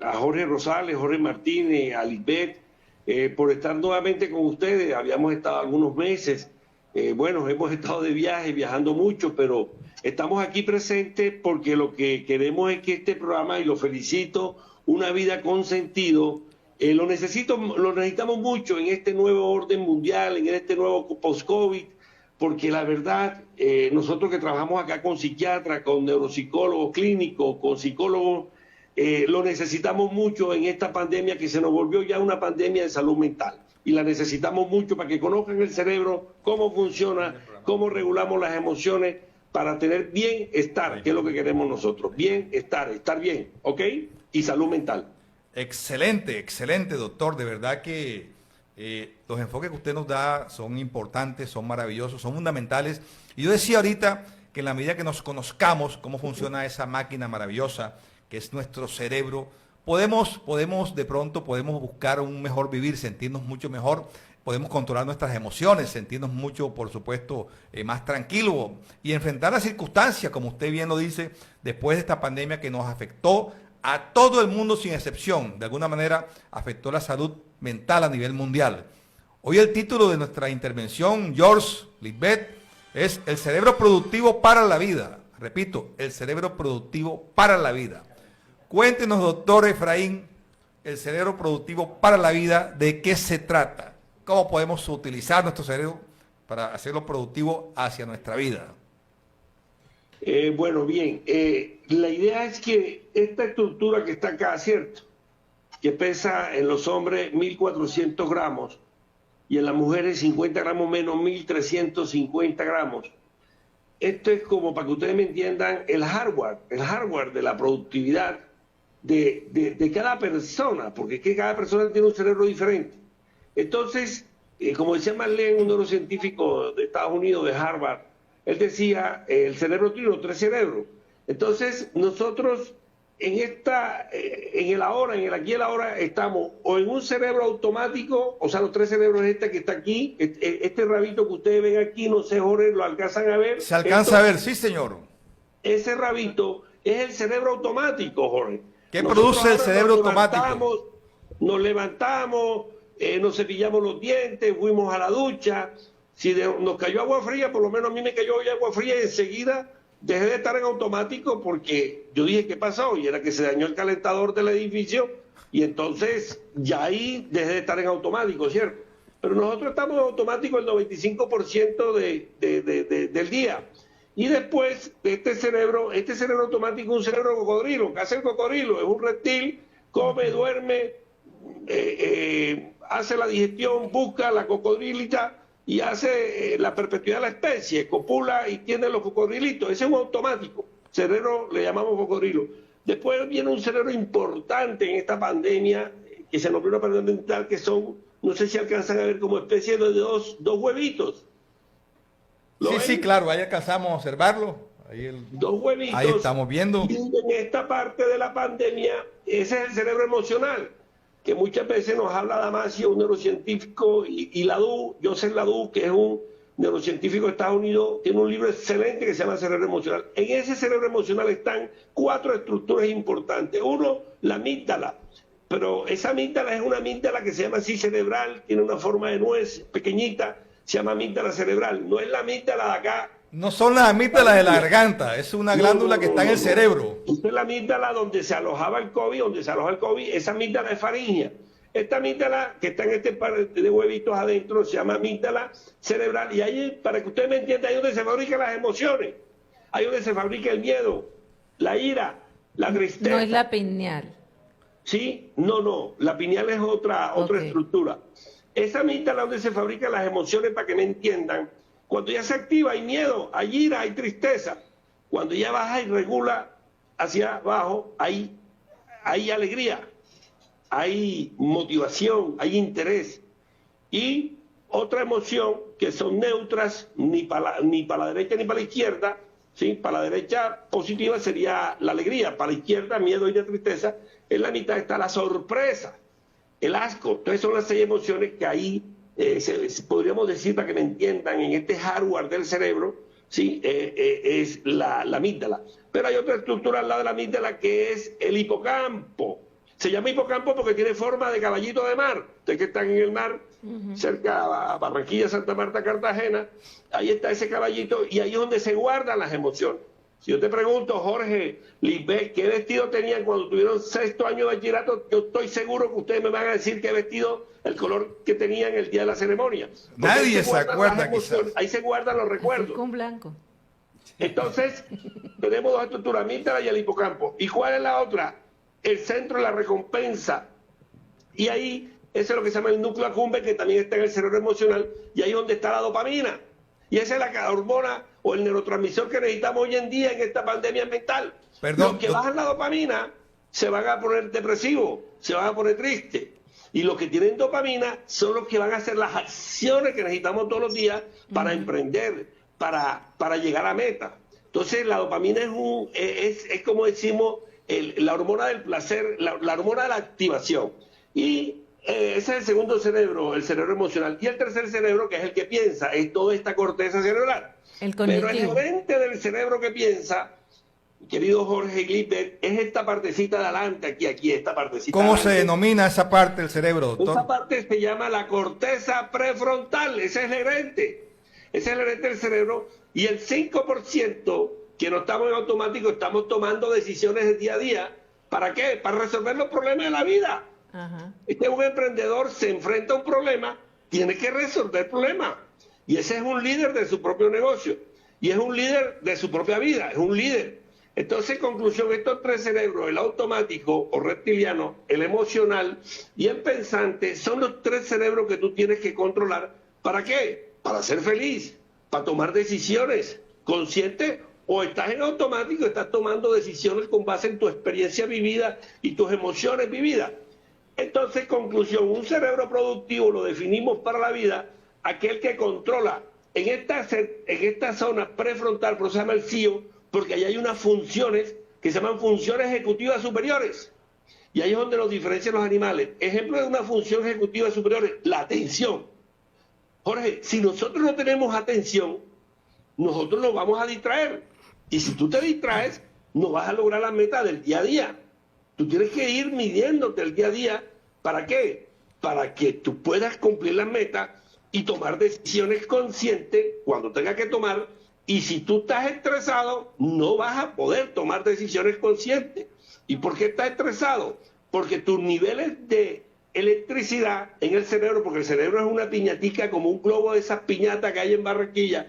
a Jorge Rosales, Jorge Martínez, a Lisbeth, por estar nuevamente con ustedes. Habíamos estado algunos meses, bueno, hemos estado de viaje, viajando mucho, pero estamos aquí presentes porque lo que queremos es que este programa, y lo felicito, Una Vida con Sentido, lo necesitamos mucho en este nuevo orden mundial, en este nuevo post-COVID, porque la verdad, nosotros que trabajamos acá con psiquiatras, con neuropsicólogos clínicos, con psicólogos, lo necesitamos mucho en esta pandemia que se nos volvió ya una pandemia de salud mental. Y la necesitamos mucho para que conozcan el cerebro, cómo funciona, cómo regulamos las emociones para tener bienestar, que es lo que queremos nosotros. Bienestar, estar bien, ¿ok? Y salud mental. Excelente, excelente, doctor. De verdad que los enfoques que usted nos da son importantes, son maravillosos, son fundamentales. Y yo decía ahorita que en la medida que nos conozcamos cómo funciona esa máquina maravillosa que es nuestro cerebro, podemos buscar un mejor vivir, sentirnos mucho mejor, podemos controlar nuestras emociones, sentirnos mucho, por supuesto, más tranquilos y enfrentar las circunstancias, como usted bien lo dice, después de esta pandemia que nos afectó a todo el mundo sin excepción. De alguna manera afectó la salud mental a nivel mundial. Hoy el título de nuestra intervención, George, Lisbeth, es El cerebro productivo para la vida. Repito, el cerebro productivo para la vida. Cuéntenos, doctor Efraín, el cerebro productivo para la vida, ¿de qué se trata? ¿Cómo podemos utilizar nuestro cerebro para hacerlo productivo hacia nuestra vida? Bueno, bien, la idea es que esta estructura que está acá, ¿cierto?, que pesa en los hombres 1.400 gramos y en las mujeres 50 gramos menos, 1.350 gramos. Esto es como, para que ustedes me entiendan, el hardware de la productividad de cada persona, porque es que cada persona tiene un cerebro diferente. Entonces, como decía Marlene, un neurocientífico de Estados Unidos, de Harvard, él decía, el cerebro tiene 3 cerebros. Entonces, nosotros en el ahora, en el aquí y el ahora, estamos o en un cerebro automático, o sea, los 3 cerebros que está aquí, este rabito que ustedes ven aquí, no sé, Jorge, ¿lo alcanzan a ver? Se alcanza a ver, sí, señor. Ese rabito es el cerebro automático, Jorge. ¿Qué produce el cerebro automático? Nos levantamos, nos cepillamos los dientes, fuimos a la ducha. Si nos cayó agua fría, por lo menos a mí me cayó agua fría y enseguida dejé de estar en automático porque yo dije, ¿qué pasó? Y era que se dañó el calentador del edificio y entonces ya ahí dejé de estar en automático, ¿cierto? Pero nosotros estamos en automático el 95% del día. Y después, este cerebro automático es un cerebro cocodrilo. ¿Qué hace el cocodrilo? Es un reptil, come, duerme, hace la digestión, busca la cocodrilita y hace la perpetuidad de la especie, copula y tiene los cocodrilitos. Ese es un automático. Cerebro le llamamos cocodrilo. Después viene un cerebro importante en esta pandemia, que se nos vio una pandemia mental, que no sé si alcanzan a ver, como especie de dos huevitos. Sí, claro, ahí alcanzamos a observarlo. Dos huevitos. Ahí estamos viendo. Y en esta parte de la pandemia, ese es el cerebro emocional, que muchas veces nos habla Damasio, un neurocientífico, y Ladú, Joseph Ladú, que es un neurocientífico de Estados Unidos, tiene un libro excelente que se llama Cerebro Emocional. En ese cerebro emocional están 4 estructuras importantes. Uno, la amígdala. Pero esa amígdala es una amígdala que se llama así cerebral, tiene una forma de nuez pequeñita, se llama amígdala cerebral. No es la amígdala de acá. No son las amígdalas de la garganta, es una glándula que está en el cerebro. Esta es la amígdala donde se alojaba el COVID, esa amígdala es faríngea. Esta amígdala que está en este par de huevitos adentro se llama amígdala cerebral. Y ahí, para que ustedes me entiendan, ahí es donde se fabrican las emociones. Ahí es donde se fabrica el miedo, la ira, la tristeza. No es la pineal. ¿Sí? No. La pineal es otra estructura. Esa amígdala es donde se fabrican las emociones, para que me entiendan. Cuando ya se activa hay miedo, hay ira, hay tristeza. Cuando ya baja y regula hacia abajo, hay alegría, hay motivación, hay interés. Y otra emoción que son neutras, ni para la derecha ni para la izquierda, ¿sí? Para la derecha positiva sería la alegría, para la izquierda miedo y la tristeza. En la mitad está la sorpresa, el asco. Entonces son las 6 emociones que ahí podríamos decir, para que me entiendan, en este hardware del cerebro, ¿sí? Es la amígdala. Pero hay otra estructura al lado de la amígdala que es el hipocampo. Se llama hipocampo porque tiene forma de caballito de mar. Ustedes que están en el mar, cerca a Barranquilla, Santa Marta, Cartagena, ahí está ese caballito y ahí es donde se guardan las emociones. Si yo te pregunto, Jorge, Lisbeth, ¿qué vestido tenían cuando tuvieron 6º año de bachillerato? Yo estoy seguro que ustedes me van a decir qué vestido, el color que tenían el día de la ceremonia. Porque nadie se acuerda, quizás. Ahí se guardan los recuerdos. Con blanco. Entonces, tenemos dos estructuras, amígdala y el hipocampo. ¿Y cuál es la otra? El centro de la recompensa. Y ahí, ese es lo que se llama el núcleo accumbens, que también está en el cerebro emocional, y ahí es donde está la dopamina. Y esa es la hormona o el neurotransmisor que necesitamos hoy en día en esta pandemia mental. Perdón, los que bajan la dopamina se van a poner depresivos, se van a poner tristes. Y los que tienen dopamina son los que van a hacer las acciones que necesitamos todos los días para emprender, para llegar a meta. Entonces la dopamina es como decimos, la hormona del placer, la hormona de la activación. Y ese es el segundo cerebro, el cerebro emocional. Y el tercer cerebro, que es el que piensa, es toda esta corteza cerebral. El cognitivo. Pero el gerente del cerebro que piensa, querido Jorge Glipper, es esta partecita de adelante, aquí, esta partecita. ¿Cómo adelante. se denomina esa parte del cerebro, doctor? Esa parte se llama la corteza prefrontal, ese es el gerente. Ese es el gerente del cerebro. Y el 5% que no estamos en automático, estamos tomando decisiones de día a día. ¿Para qué? Para resolver los problemas de la vida. Ajá. Un emprendedor se enfrenta a un problema, tiene que resolver el problema. Y ese es un líder de su propio negocio. Y es un líder de su propia vida, es un líder. Entonces, en conclusión, estos tres cerebros, el automático o reptiliano, el emocional y el pensante, son los tres cerebros que tú tienes que controlar. ¿Para qué? Para ser feliz, para tomar decisiones conscientes. O estás en automático, estás tomando decisiones con base en tu experiencia vivida y tus emociones vividas. Entonces, conclusión, un cerebro productivo lo definimos para la vida, aquel que controla en esta zona prefrontal, por eso se llama el CIO, porque ahí hay unas funciones que se llaman funciones ejecutivas superiores. Y ahí es donde los diferencian los animales. Ejemplo de una función ejecutiva superior es la atención. Jorge, si nosotros no tenemos atención, nosotros nos vamos a distraer. Y si tú te distraes, no vas a lograr la meta del día a día. Tú tienes que ir midiéndote el día a día. ¿Para qué? Para que tú puedas cumplir la meta y tomar decisiones conscientes cuando tengas que tomar. Y si tú estás estresado, no vas a poder tomar decisiones conscientes. ¿Y por qué estás estresado? Porque tus niveles de electricidad en el cerebro, porque el cerebro es una piñatica como un globo de esas piñatas que hay en Barranquilla.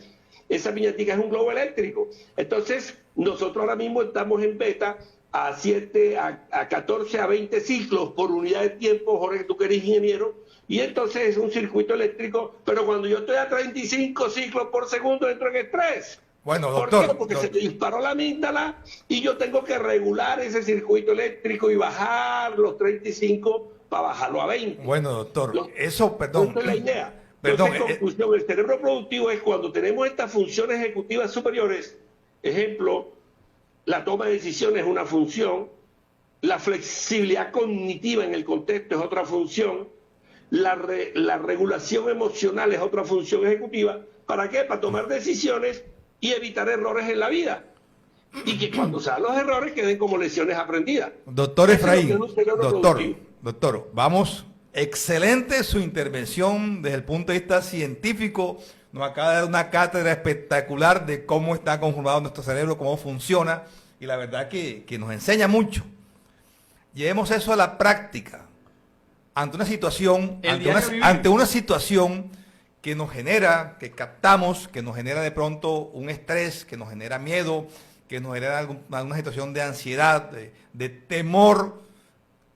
Esa piñatica es un globo eléctrico. Entonces, nosotros ahora mismo estamos en beta a 14 a 20 ciclos por unidad de tiempo, Jorge, tú que eres ingeniero, y entonces es un circuito eléctrico, pero cuando yo estoy a 35 ciclos por segundo entro en estrés. Bueno, ¿Por doctor. qué? Porque se te disparó la amígdala y yo tengo que regular ese circuito eléctrico y bajar los 35 para bajarlo a 20. Bueno, doctor, eso, perdón. Esa es la idea. Perdón, Entonces, en conclusión, el cerebro productivo es cuando tenemos estas funciones ejecutivas superiores. Ejemplo, la toma de decisiones es una función, la flexibilidad cognitiva en el contexto es otra función, la regulación emocional es otra función ejecutiva. ¿Para qué? Para tomar decisiones y evitar errores en la vida. Y que cuando se dan los errores queden como lecciones aprendidas. Doctor Efraín, doctor, vamos, excelente su intervención desde el punto de vista científico. Nos acaba de dar una cátedra espectacular de cómo está conformado nuestro cerebro, cómo funciona, y la verdad que nos enseña mucho. Llevemos eso a la práctica. Ante una situación, ante una situación que nos genera, que captamos, que nos genera de pronto un estrés, que nos genera miedo, que nos genera alguna situación de ansiedad, de temor,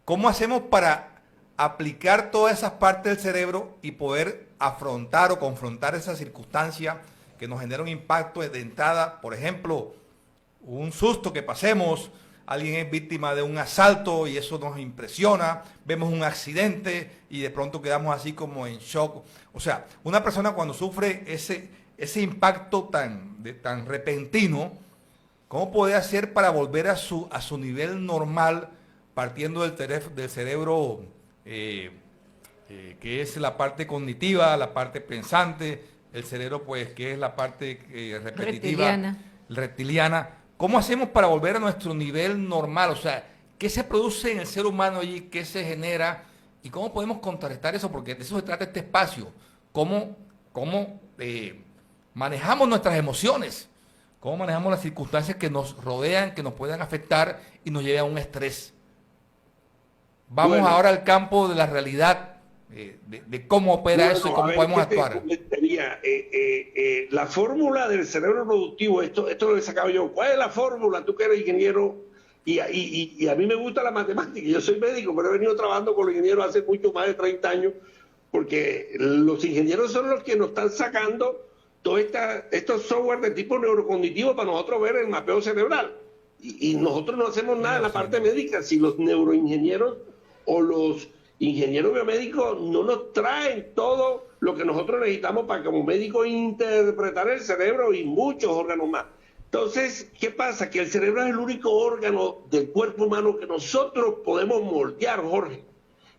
¿cómo hacemos para aplicar todas esas partes del cerebro y poder afrontar o confrontar esa circunstancia que nos genera un impacto de entrada? Por ejemplo, un susto que pasemos, alguien es víctima de un asalto y eso nos impresiona, vemos un accidente y de pronto quedamos así como en shock. O sea, una persona cuando sufre ese impacto tan repentino, ¿cómo puede hacer para volver a su nivel normal partiendo del cerebro que es la parte cognitiva, la parte pensante, el cerebro pues que es la parte repetitiva, reptiliana? ¿Cómo hacemos para volver a nuestro nivel normal? O sea, ¿Qué se produce en el ser humano allí? ¿Qué se genera? ¿Y cómo podemos contrarrestar eso? Porque de eso se trata este espacio. ¿Cómo manejamos nuestras emociones? ¿Cómo manejamos las circunstancias que nos rodean, que nos puedan afectar y nos lleven a un estrés? Vamos ahora al campo de la realidad, de cómo opera eso y cómo podemos actuar. La fórmula del cerebro productivo, esto lo he sacado yo. ¿Cuál es la fórmula? Tú que eres ingeniero, y a mí me gusta la matemática. Yo soy médico, pero he venido trabajando con los ingenieros hace mucho más de 30 años, porque los ingenieros son los que nos están sacando todos estos software de tipo neurocognitivo para nosotros ver el mapeo cerebral. Y nosotros no hacemos nada en la parte médica. Si los neuroingenieros o los ingenieros biomédicos no nos traen todo lo que nosotros necesitamos para como médicos interpretar el cerebro y muchos órganos más. Entonces, ¿qué pasa? Que el cerebro es el único órgano del cuerpo humano que nosotros podemos moldear, Jorge.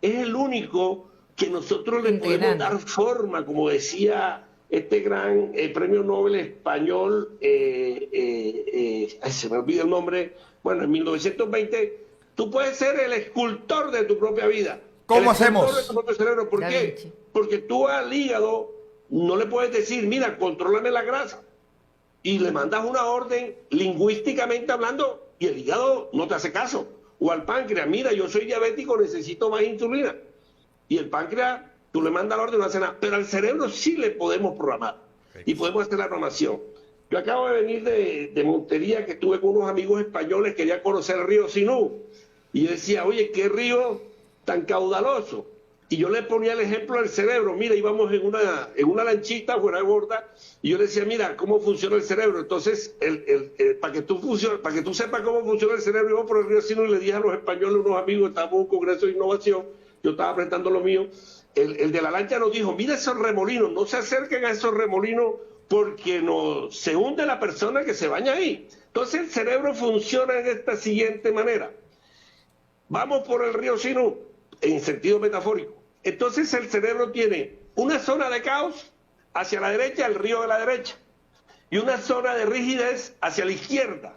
Es el único que nosotros le podemos dar forma, como decía este gran premio Nobel español, se me olvida el nombre, bueno, en 1920, tú puedes ser el escultor de tu propia vida. ¿Cómo hacemos? De tu propio cerebro. ¿Por qué? Porque tú al hígado no le puedes decir, mira, contrólame la grasa. Y le mandas una orden lingüísticamente hablando y el hígado no te hace caso. O al páncreas, mira, yo soy diabético, necesito más insulina. Y el páncreas, tú le mandas la orden, no hace nada. Pero al cerebro sí le podemos programar. Y podemos hacer la programación. Yo acabo de venir de Montería, que estuve con unos amigos españoles, quería conocer el río Sinú. Y yo decía, oye, qué río tan caudaloso. Y yo le ponía el ejemplo del cerebro. Mira, íbamos en una lanchita fuera de borda, y yo le decía, mira, ¿cómo funciona el cerebro? Entonces, para que tú sepas cómo funciona el cerebro, yo por el río Sinú y le dije a los españoles, unos amigos, estábamos en un congreso de innovación, yo estaba prestando lo mío, el de la lancha nos dijo, mira esos remolinos, no se acerquen a esos remolinos porque se hunde la persona que se baña ahí. Entonces el cerebro funciona de esta siguiente manera. Vamos por el río Sinú, en sentido metafórico. Entonces el cerebro tiene una zona de caos hacia la derecha, el río de la derecha, y una zona de rigidez hacia la izquierda.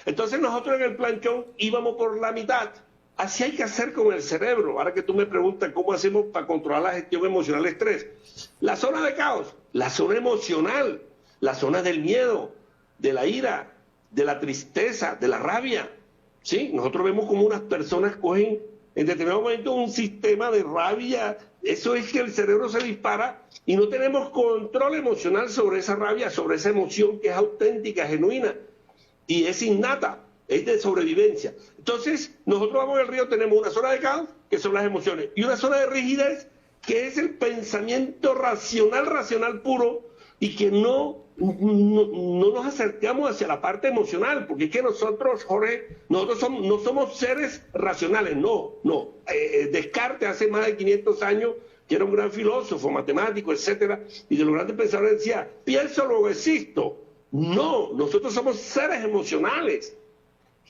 Entonces nosotros en el planchón íbamos por la mitad. Así hay que hacer con el cerebro. Ahora que tú me preguntas cómo hacemos para controlar la gestión emocional del estrés. La zona de caos, la zona emocional, la zona del miedo, de la ira, de la tristeza, de la rabia. ¿Sí? Nosotros vemos como unas personas cogen en determinado momento un sistema de rabia. Eso es que el cerebro se dispara y no tenemos control emocional sobre esa rabia, sobre esa emoción que es auténtica, genuina y es innata. Es de sobrevivencia. Entonces, nosotros vamos al río, tenemos una zona de caos, que son las emociones, y una zona de rigidez, que es el pensamiento racional puro, y que no nos acercamos hacia la parte emocional, porque es que nosotros, Jorge, no somos seres racionales, no. Descartes hace más de 500 años, que era un gran filósofo, matemático, etcétera, y de los grandes pensadores decía, pienso, luego existo. No, nosotros somos seres emocionales,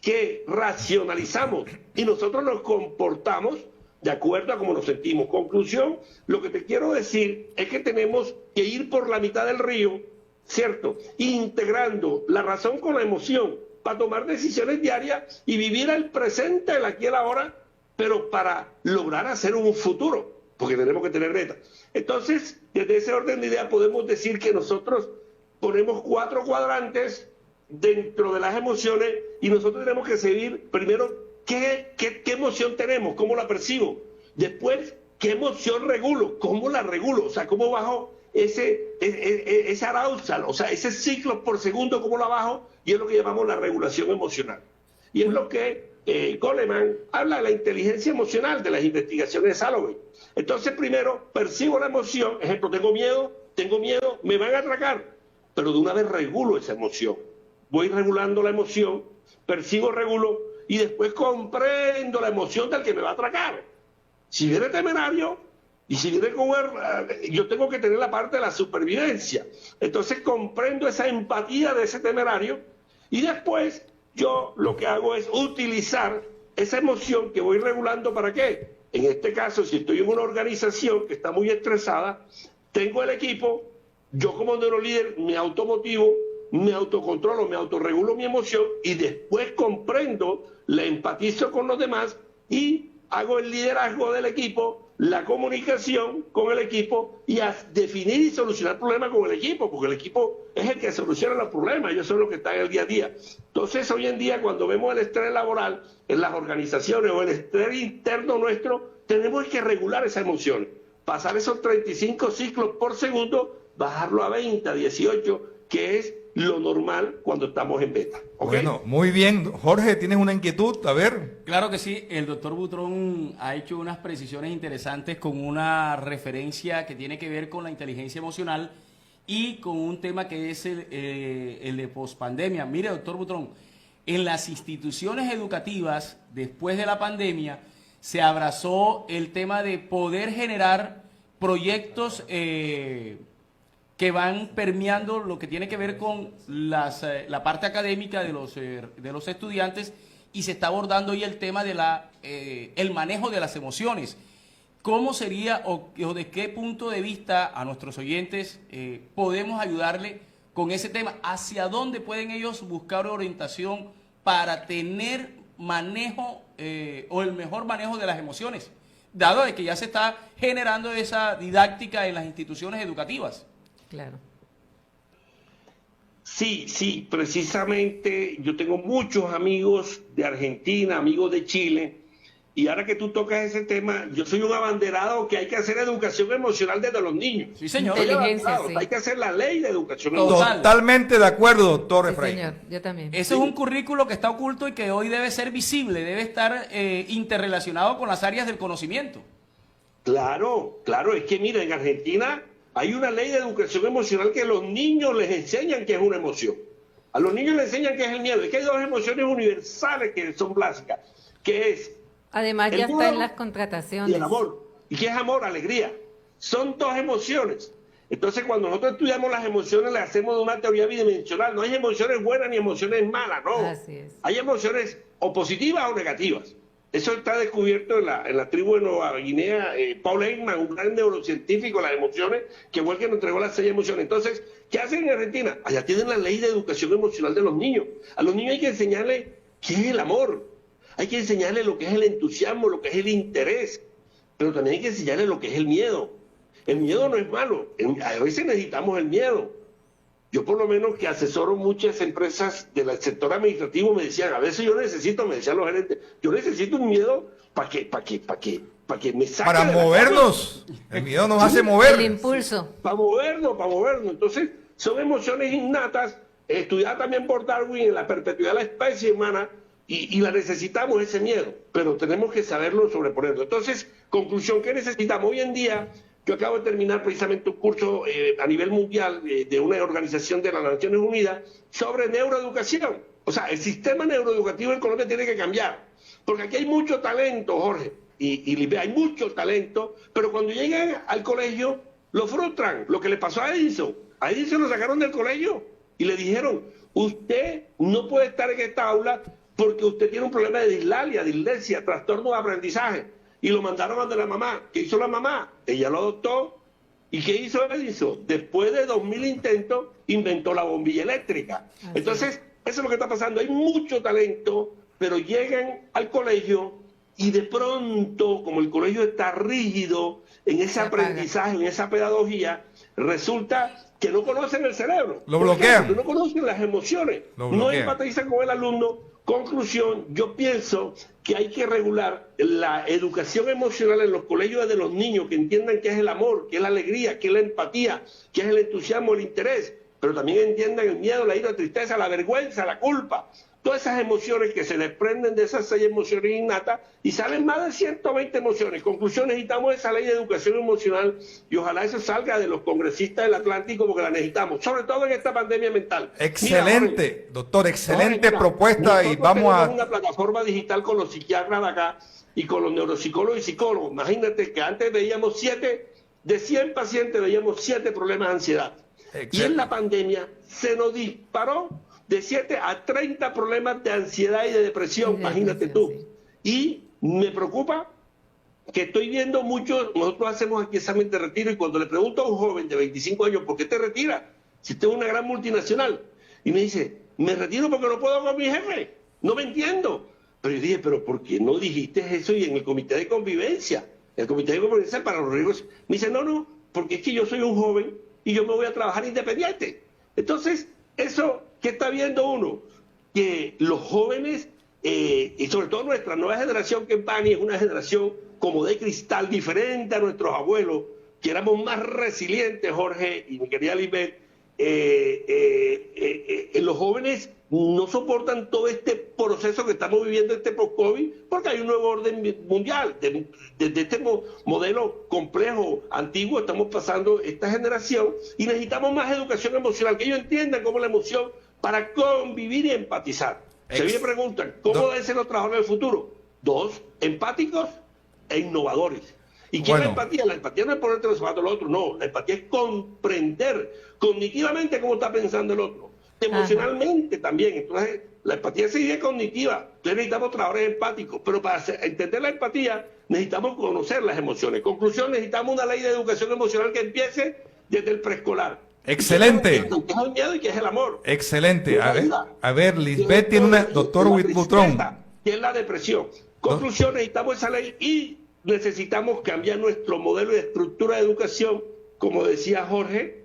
que racionalizamos y nosotros nos comportamos de acuerdo a cómo nos sentimos. Conclusión, lo que te quiero decir es que tenemos que ir por la mitad del río, ¿cierto? Integrando la razón con la emoción para tomar decisiones diarias y vivir el presente, el aquí y el ahora, pero para lograr hacer un futuro, porque tenemos que tener metas. Entonces, desde ese orden de ideas podemos decir que nosotros ponemos 4 cuadrantes dentro de las emociones y nosotros tenemos que seguir primero qué emoción tenemos, cómo la percibo, después qué emoción regulo, cómo la regulo, o sea, cómo bajo ese arousal, o sea, ese ciclo por segundo, cómo la bajo, y es lo que llamamos la regulación emocional. Y es lo que Goleman habla de la inteligencia emocional de las investigaciones de Salovey. Entonces primero percibo la emoción, ejemplo, tengo miedo, me van a atracar, pero de una vez regulo esa emoción. Voy regulando la emoción, percibo, regulo, y después comprendo la emoción del que me va a atracar. Si viene temerario, y si viene con yo tengo que tener la parte de la supervivencia. Entonces comprendo esa empatía de ese temerario, y después yo lo que hago es utilizar esa emoción que voy regulando, ¿para qué? En este caso, si estoy en una organización que está muy estresada, tengo el equipo, yo como neurolíder me automotivo, me autocontrolo, me autorregulo mi emoción y después comprendo, le empatizo con los demás y hago el liderazgo del equipo, la comunicación con el equipo y a definir y solucionar problemas con el equipo, porque el equipo es el que soluciona los problemas, ellos son los que están en el día a día. Entonces, hoy en día, cuando vemos el estrés laboral en las organizaciones o el estrés interno nuestro, tenemos que regular esa emoción, pasar esos 35 ciclos por segundo, bajarlo a 20, a 18, que es lo normal cuando estamos en beta. ¿Okay? Bueno, muy bien. Jorge, ¿tienes una inquietud? A ver. Claro que sí, el doctor Butrón ha hecho unas precisiones interesantes con una referencia que tiene que ver con la inteligencia emocional y con un tema que es el de pospandemia. Mire, doctor Butrón, en las instituciones educativas, después de la pandemia, se abrazó el tema de poder generar proyectos que van permeando lo que tiene que ver con la parte académica de los estudiantes y se está abordando hoy el tema de el manejo de las emociones. ¿Cómo sería o de qué punto de vista a nuestros oyentes podemos ayudarle con ese tema? ¿Hacia dónde pueden ellos buscar orientación para tener manejo o el mejor manejo de las emociones? Dado de que ya se está generando esa didáctica en las instituciones educativas. Claro. Sí, precisamente yo tengo muchos amigos de Argentina, amigos de Chile, y ahora que tú tocas ese tema, yo soy un abanderado que hay que hacer educación emocional desde los niños. Sí, señor. Inteligencia, sí. Hay que hacer la ley de educación emocional. Totalmente de acuerdo, doctor Sí, Efraín. señor, yo también. Ese es un currículo que está oculto y que hoy debe ser visible, debe estar interrelacionado con las áreas del conocimiento. Claro, es que mira, en Argentina hay una ley de educación emocional que a los niños les enseñan que es una emoción. A los niños les enseñan que es el miedo. Es que hay dos emociones universales que son básicas, que es Además el ya miedo está en las contrataciones. y el amor. ¿Y qué es amor? Alegría. Son dos emociones. Entonces, cuando nosotros estudiamos las emociones, le hacemos una teoría bidimensional. No hay emociones buenas ni emociones malas, no. Así es. Hay emociones o positivas o negativas. Eso está descubierto en la tribu de Nueva Guinea. Paul Ekman, un gran neurocientífico de las emociones, que fue el que nos entregó las 6 emociones. Entonces, ¿qué hacen en Argentina? Allá tienen la ley de educación emocional de los niños. A los niños hay que enseñarles qué es el amor. Hay que enseñarles lo que es el entusiasmo, lo que es el interés. Pero también hay que enseñarles lo que es el miedo. El miedo no es malo. A veces necesitamos el miedo. Yo por lo menos que asesoro muchas empresas del sector administrativo me decían, a veces me decían los gerentes, yo necesito un miedo para que me saque Para de la movernos. El miedo nos hace mover. El impulso. para movernos. Entonces, son emociones innatas, estudiadas también por Darwin en la perpetuidad de la especie humana, y la necesitamos ese miedo, pero tenemos que saberlo sobreponerlo. Entonces, conclusión, ¿qué necesitamos? Hoy en día, yo acabo de terminar precisamente un curso a nivel mundial de una organización de las Naciones Unidas sobre neuroeducación. O sea, el sistema neuroeducativo en Colombia tiene que cambiar, porque aquí hay mucho talento, Jorge, y Libe, hay mucho talento, pero cuando llegan al colegio lo frustran. Lo que le pasó a Edison lo sacaron del colegio y le dijeron, usted no puede estar en esta aula porque usted tiene un problema de dislexia, trastorno de aprendizaje. Y lo mandaron a donde la mamá. ¿Qué hizo la mamá? Ella lo adoptó. ¿Y qué hizo Edison? Después de 2000 intentos, inventó la bombilla eléctrica. Entonces, eso es lo que está pasando. Hay mucho talento, pero llegan al colegio y de pronto, como el colegio está rígido en ese aprendizaje, en esa pedagogía, resulta que no conocen el cerebro. Lo bloquean. Porque no conocen las emociones. No empatizan con el alumno. Conclusión, yo pienso que hay que regular la educación emocional en los colegios de los niños, que entiendan qué es el amor, qué es la alegría, qué es la empatía, qué es el entusiasmo, el interés, pero también entiendan el miedo, la ira, la tristeza, la vergüenza, la culpa. Todas esas emociones que se desprenden de esas 6 emociones innatas y salen más de 120 emociones. Conclusión, necesitamos esa ley de educación emocional y ojalá eso salga de los congresistas del Atlántico porque la necesitamos, sobre todo en esta pandemia mental. Excelente, Mira, doctor, excelente propuesta y vamos a... una plataforma digital con los psiquiatras de acá y con los neuropsicólogos y psicólogos. Imagínate que antes veíamos 7, de 100 pacientes veíamos 7 problemas de ansiedad. Excelente. Y en la pandemia se nos disparó de 7 a 30 problemas de ansiedad y de depresión, imagínate tú. Sí. Y me preocupa que estoy viendo mucho, nosotros hacemos aquí examen de retiro y cuando le pregunto a un joven de 25 años, ¿por qué te retiras? Si usted es una gran multinacional. Y me dice, me retiro porque no puedo con mi jefe. No me entiendo. Pero yo dije, pero ¿por qué no dijiste eso y en el comité de convivencia? El comité de convivencia para los riesgos. Me dice, no, porque es que yo soy un joven y yo me voy a trabajar independiente. Entonces, eso, ¿qué está viendo uno? Que los jóvenes, y sobre todo nuestra nueva generación, que en Pani es una generación como de cristal, diferente a nuestros abuelos, que éramos más resilientes, Jorge y mi querida Lisbeth, los jóvenes no soportan todo este proceso que estamos viviendo, este post-COVID, porque hay un nuevo orden mundial. Desde este modelo complejo, antiguo, estamos pasando esta generación y necesitamos más educación emocional, que ellos entiendan cómo la emoción para convivir y empatizar. Se me preguntan, ¿cómo deben ser los trabajadores del futuro? 2, empáticos e innovadores. ¿Y qué es la empatía? La empatía no es ponerte los zapatos del otro, no. La empatía es comprender cognitivamente cómo está pensando el otro. Emocionalmente también. Entonces, la empatía se divide cognitiva. Entonces necesitamos trabajadores empáticos. Pero para entender la empatía, necesitamos conocer las emociones. Conclusión, necesitamos una ley de educación emocional que empiece desde el preescolar. Excelente. ¿Qué es el miedo y qué es el amor? Excelente. A ver, Lisbeth tiene una, doctor Butrón. ¿Qué es la depresión? Conclusión, necesitamos esa ley y necesitamos cambiar nuestro modelo de estructura de educación, como decía Jorge,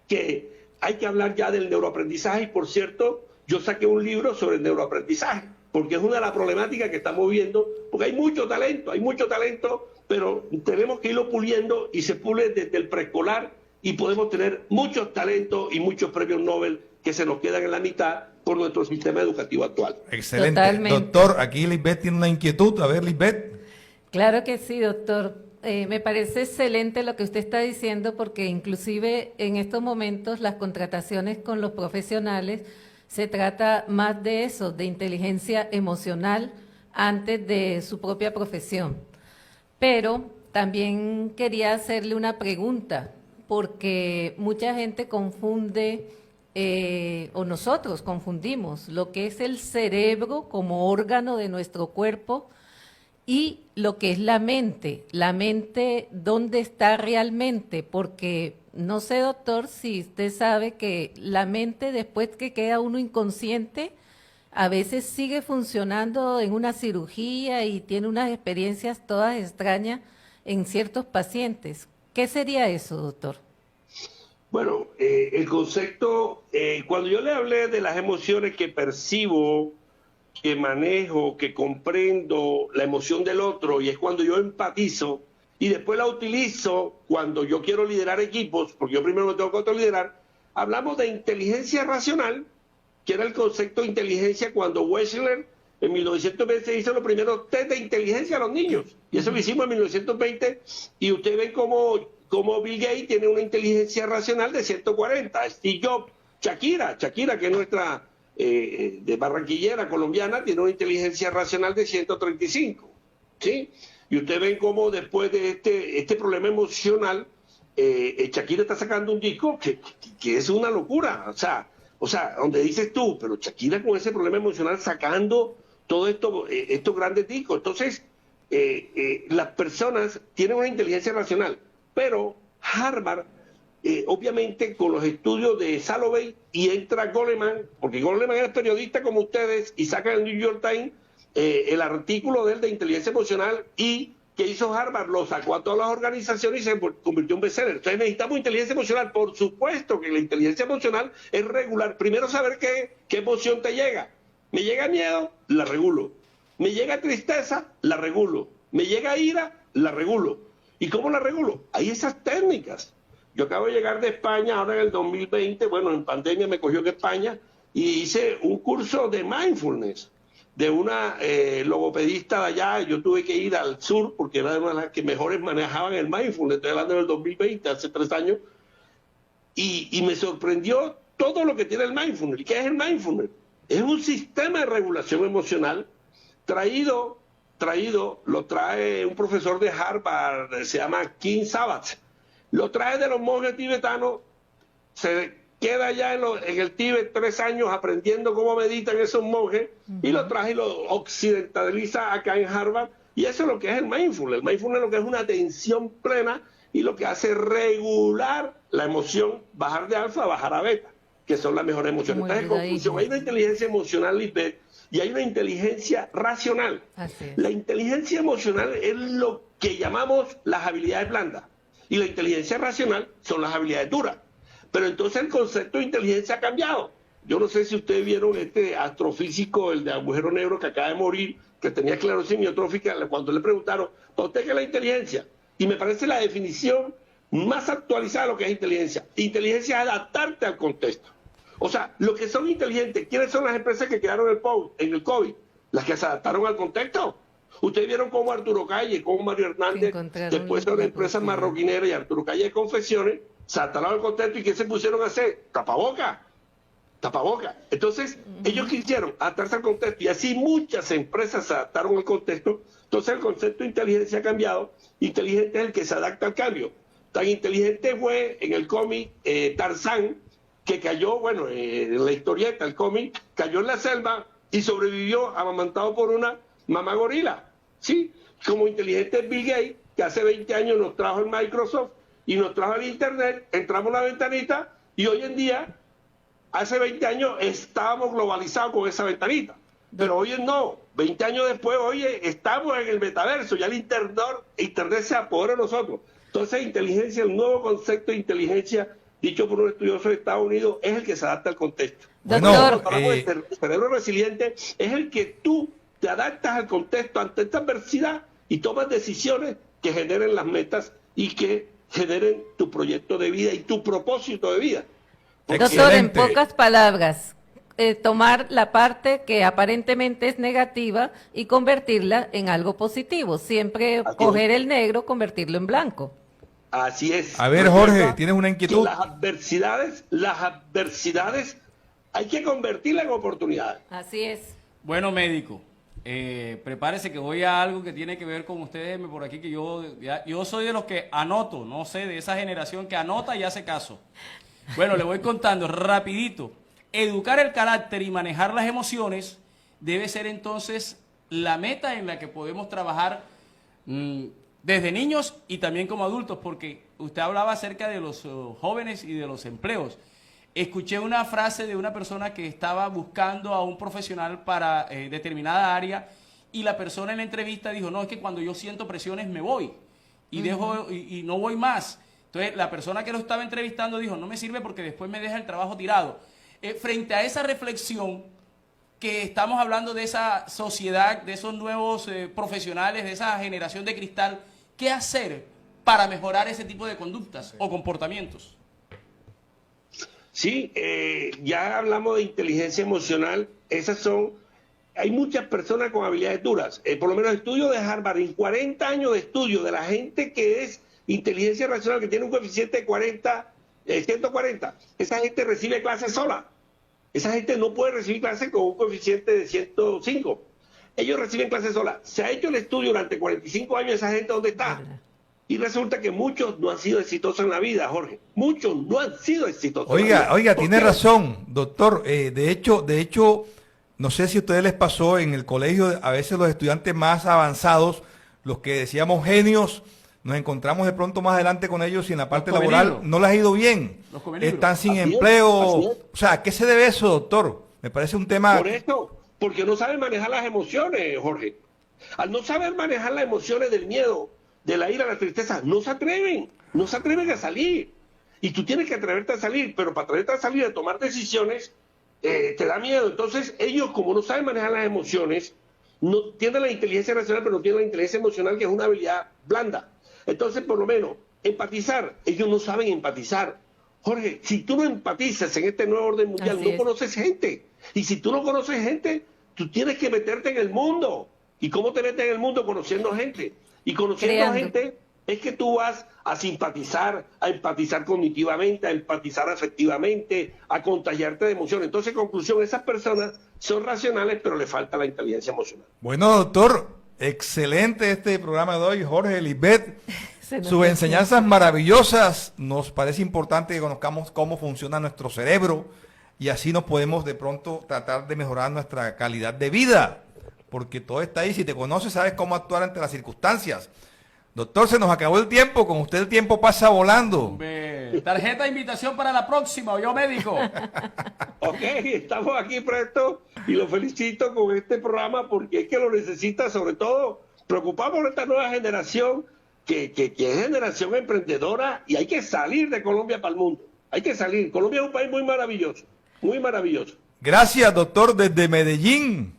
que hay que hablar ya del neuroaprendizaje. Y por cierto, yo saqué un libro sobre el neuroaprendizaje, porque es una de las problemáticas que estamos viendo, porque hay mucho talento, pero tenemos que irlo puliendo y se pule desde el preescolar y podemos tener muchos talentos y muchos premios Nobel que se nos quedan en la mitad por nuestro sistema educativo actual. Excelente. Totalmente. Doctor, aquí Lisbeth tiene una inquietud. A ver, Lisbeth. Claro que sí, doctor. Me parece excelente lo que usted está diciendo porque inclusive en estos momentos las contrataciones con los profesionales se trata más de eso, de inteligencia emocional antes de su propia profesión. Pero también quería hacerle una pregunta porque mucha gente confunde o nosotros confundimos lo que es el cerebro como órgano de nuestro cuerpo y lo que es la mente, ¿dónde está realmente? Porque no sé, doctor, si usted sabe que la mente después que queda uno inconsciente, a veces sigue funcionando en una cirugía y tiene unas experiencias todas extrañas en ciertos pacientes. ¿Qué sería eso, doctor? Bueno, el concepto, cuando yo le hablé de las emociones que percibo, que manejo, que comprendo la emoción del otro, y es cuando yo empatizo y después la utilizo cuando yo quiero liderar equipos, porque yo primero me tengo que autoliderar, hablamos de inteligencia racional, que era el concepto de inteligencia cuando Wechsler en 1920 hizo los primeros test de inteligencia a los niños, y eso lo hicimos en 1920, y ustedes ven cómo Bill Gates tiene una inteligencia racional de 140, Steve Jobs, Shakira, que es nuestra de barranquillera colombiana, tiene una inteligencia racional de 135, ¿sí? Y ustedes ven cómo después de este problema emocional, Shakira está sacando un disco que es una locura, o sea, donde dices tú, pero Shakira con ese problema emocional sacando todo esto, estos grandes discos. Entonces, las personas tienen una inteligencia racional, pero Harvard, obviamente con los estudios de Salovey, y entra Goleman, porque Goleman es periodista como ustedes, y saca en el New York Times el artículo de él de inteligencia emocional, y que hizo Harvard, lo sacó a todas las organizaciones y se convirtió en bestseller. Entonces necesitamos inteligencia emocional. Por supuesto que la inteligencia emocional es regular. Primero saber qué emoción te llega. Me llega miedo, la regulo. Me llega tristeza, la regulo. Me llega ira, la regulo. ¿Y cómo la regulo? Hay esas técnicas. Yo acabo de llegar de España ahora en el 2020, bueno, en pandemia me cogió que España, y hice un curso de mindfulness de una logopedista de allá. Yo tuve que ir al sur porque era una de las que mejores manejaban el mindfulness, estoy hablando del 2020, hace 3 años, y me sorprendió todo lo que tiene el mindfulness. ¿Qué es el mindfulness? Es un sistema de regulación emocional lo trae un profesor de Harvard, se llama King Sabat, lo trae de los monjes tibetanos, se queda allá en el Tíbet 3 años aprendiendo cómo meditan esos monjes, y lo trae y lo occidentaliza acá en Harvard, y eso es lo que es el mindfulness. El mindfulness es lo que es una atención plena y lo que hace regular la emoción, bajar de alfa a bajar a beta. que son las mejores emociones. Muy Entonces, en cuidadito. conclusión, hay una inteligencia emocional, Lisbeth, y hay una inteligencia racional. Así es. La inteligencia emocional es lo que llamamos las habilidades blandas, y la inteligencia racional son las habilidades duras. Pero entonces el concepto de inteligencia ha cambiado. Yo no sé si ustedes vieron este astrofísico, el de agujero negro que acaba de morir, que tenía esclerosis miotrófica, cuando le preguntaron, ¿para usted qué es la inteligencia? Y me parece la definición más actualizada de lo que es inteligencia. Inteligencia es adaptarte al contexto. O sea, los que son inteligentes, ¿quiénes son las empresas que quedaron en el COVID? Las que se adaptaron al contexto. Ustedes vieron cómo Arturo Calle, cómo Mario Hernández, después de una empresa marroquinera y Arturo Calle de Confecciones, se adaptaron al contexto y ¿qué se pusieron a hacer? Tapabocas. Entonces, ellos quisieron adaptarse al contexto y así muchas empresas se adaptaron al contexto. Entonces, el concepto de inteligencia ha cambiado. Inteligente es el que se adapta al cambio. Tan inteligente fue en el cómic Tarzán, que cayó, bueno, en la historieta, el cómic, cayó en la selva y sobrevivió amamantado por una mamá gorila. ¿Sí? Como inteligente es Bill Gates, que hace 20 años nos trajo el Microsoft y nos trajo el Internet, entramos en la ventanita y hoy en día, hace 20 años estábamos globalizados con esa ventanita. Pero hoy no, 20 años después, oye, estamos en el metaverso, ya el Internet se apodera de nosotros. Entonces, inteligencia, el nuevo concepto de inteligencia, dicho por un estudioso de Estados Unidos, es el que se adapta al contexto. Doctor, El cerebro resiliente es el que tú te adaptas al contexto ante esta adversidad y tomas decisiones que generen las metas y que generen tu proyecto de vida y tu propósito de vida. doctor, en pocas palabras, tomar la parte que aparentemente es negativa y convertirla en algo positivo. Siempre Así coger el negro, convertirlo en blanco. Así es. A ver, Jorge, ¿tienes una inquietud? Las adversidades hay que convertirlas en oportunidades. Así es. Bueno, médico, prepárese que voy a algo que tiene que ver con ustedes por aquí, que yo soy de los que anoto, no sé, de esa generación que anota y hace caso. Bueno, le voy contando rapidito. Educar el carácter y manejar las emociones debe ser entonces la meta en la que podemos trabajar desde niños y también como adultos, porque usted hablaba acerca de los jóvenes y de los empleos. Escuché una frase de una persona que estaba buscando a un profesional para determinada área y la persona en la entrevista dijo, no, es que cuando yo siento presiones me voy y y no voy más. Entonces la persona que lo estaba entrevistando dijo, no me sirve porque después me deja el trabajo tirado. Frente a esa reflexión que estamos hablando de esa sociedad, de esos nuevos profesionales, de esa generación de cristal, ¿qué hacer para mejorar ese tipo de conductas o comportamientos? Sí, ya hablamos de inteligencia emocional. Hay muchas personas con habilidades duras. Por lo menos estudios de Harvard, en 40 años de estudio de la gente que es inteligencia racional, que tiene un coeficiente de 140, esa gente recibe clases sola. Esa gente no puede recibir clases con un coeficiente de 105. Ellos reciben clases sola. Se ha hecho el estudio durante 45 años, esa gente ¿dónde está? Y resulta que muchos no han sido exitosos en la vida, Jorge. Muchos no han sido exitosos. Oiga, tiene razón, doctor. De hecho, no sé si a ustedes les pasó en el colegio, a veces los estudiantes más avanzados, los que decíamos genios, nos encontramos de pronto más adelante con ellos y en la parte laboral no les ha ido bien. Están sin empleo. O sea, ¿a qué se debe eso, doctor? Me parece un tema... Por eso, porque no saben manejar las emociones, Jorge. Al no saber manejar las emociones del miedo, de la ira, la tristeza, no se atreven a salir. Y tú tienes que atreverte a salir, pero para atreverte a salir, a tomar decisiones, te da miedo. Entonces ellos, como no saben manejar las emociones, no tienen la inteligencia racional, pero no tienen la inteligencia emocional, que es una habilidad blanda. Entonces, por lo menos, empatizar, ellos no saben empatizar. Jorge, si tú no empatizas en este nuevo orden mundial, no conoces gente. Y si tú no conoces gente, tú tienes que meterte en el mundo. ¿Y cómo te metes en el mundo? Conociendo gente. Y conociendo gente es que tú vas a simpatizar, a empatizar cognitivamente, a empatizar afectivamente, a contagiarte de emociones. Entonces, conclusión, esas personas son racionales, pero le falta la inteligencia emocional. Bueno, doctor, excelente este programa de hoy, Jorge, Lisbeth. Sus enseñanzas maravillosas. Nos parece importante que conozcamos cómo funciona nuestro cerebro y así nos podemos de pronto tratar de mejorar nuestra calidad de vida, porque todo está ahí. Si te conoces, sabes cómo actuar ante las circunstancias. Doctor, se nos acabó el tiempo, con usted el tiempo pasa volando. Hombre, tarjeta de invitación para la próxima, yo médico. Ok, estamos aquí prestos y lo felicito con este programa porque es que lo necesita, sobre todo preocupamos por esta nueva generación que es generación emprendedora y hay que salir de Colombia para el mundo. Hay que salir. Colombia es un país muy maravilloso, muy maravilloso. Gracias, doctor, desde Medellín,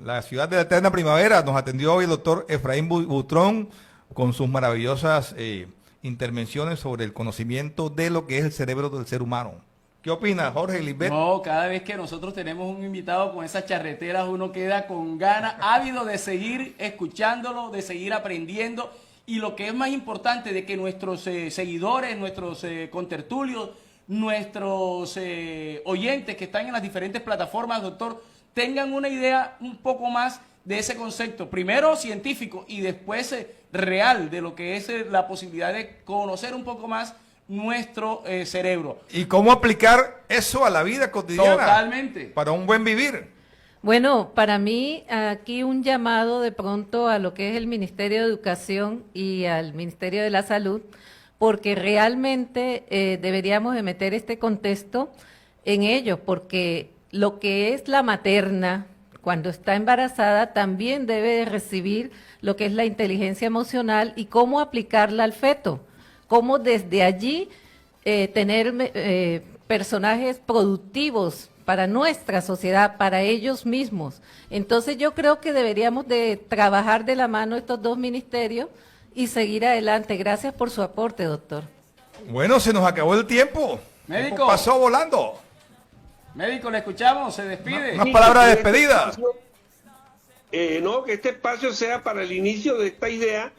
la ciudad de la eterna primavera. Nos atendió hoy el doctor Efraín Butrón con sus maravillosas intervenciones sobre el conocimiento de lo que es el cerebro del ser humano. ¿Qué opina, Jorge Lisbeth? No, cada vez que nosotros tenemos un invitado con esas charreteras, uno queda con ganas, ávido de seguir escuchándolo, de seguir aprendiendo. Y lo que es más importante, de que nuestros seguidores, nuestros contertulios, nuestros oyentes que están en las diferentes plataformas, doctor, tengan una idea un poco más de ese concepto, primero científico y después real, de lo que es la posibilidad de conocer un poco más nuestro cerebro. ¿Y cómo aplicar eso a la vida cotidiana? Totalmente. Para un buen vivir. Bueno, para mí aquí un llamado de pronto a lo que es el Ministerio de Educación y al Ministerio de la Salud, porque realmente deberíamos de meter este contexto en ello, porque lo que es la materna, cuando está embarazada, también debe de recibir lo que es la inteligencia emocional y cómo aplicarla al feto, cómo desde allí tener personajes productivos para nuestra sociedad, para ellos mismos. Entonces yo creo que deberíamos de trabajar de la mano estos dos ministerios y seguir adelante. Gracias por su aporte, doctor. Bueno, se nos acabó el tiempo. Médico. Pasó volando. Médico, le escuchamos, se despide. Unas palabras de despedida. No, que este espacio sea para el inicio de esta idea,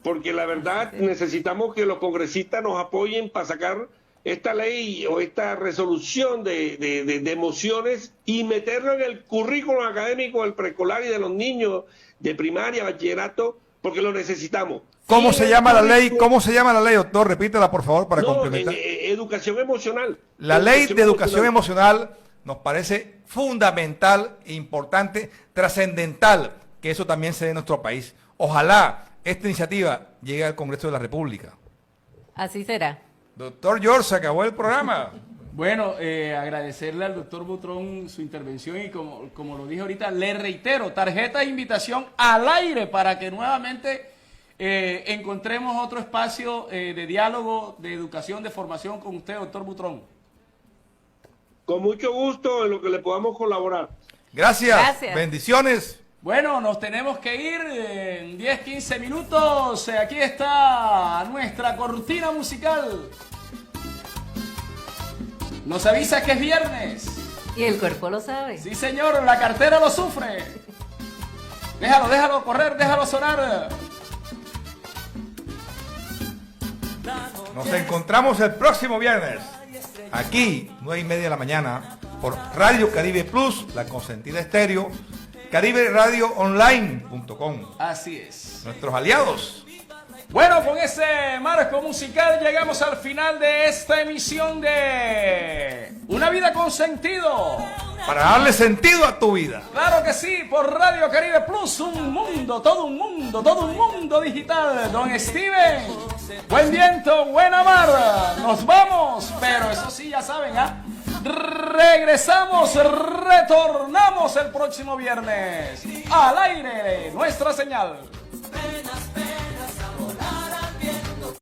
porque la verdad necesitamos que los congresistas nos apoyen para sacar esta ley o esta resolución de emociones y meterlo en el currículum académico del preescolar y de los niños de primaria, bachillerato, porque lo necesitamos. ¿Cómo se llama la ley? ¿Cómo se llama la ley, doctor? Repítela, por favor, para complementar. Educación emocional. La ley de educación emocional nos parece fundamental, importante, trascendental, que eso también se dé en nuestro país. Ojalá esta iniciativa llegue al Congreso de la República. Así será. Doctor George, se acabó el programa. Bueno, agradecerle al doctor Butrón su intervención y como lo dije ahorita, le reitero, tarjeta de invitación al aire para que nuevamente encontremos otro espacio de diálogo, de educación, de formación con usted, doctor Butrón. Con mucho gusto en lo que le podamos colaborar. Gracias. Gracias. Bendiciones. Bueno, nos tenemos que ir en 10, 15 minutos. Aquí está nuestra cortina musical. Nos avisa que es viernes. Y el cuerpo lo sabe. Sí, señor, la cartera lo sufre. Déjalo correr, déjalo sonar. Nos encontramos el próximo viernes, aquí, 9:30 de la mañana, por Radio Caribe Plus, La Consentida Estéreo, cariberadioonline.com. Así es. Nuestros aliados. Bueno, con ese marco musical llegamos al final de esta emisión de Una Vida con Sentido. Para darle sentido a tu vida. Claro que sí, por Radio Caribe Plus, un mundo digital. Don Steven, buen viento, buena mar. Nos vamos, pero eso sí, ya saben, regresamos, retornamos el próximo viernes. Al aire, nuestra señal.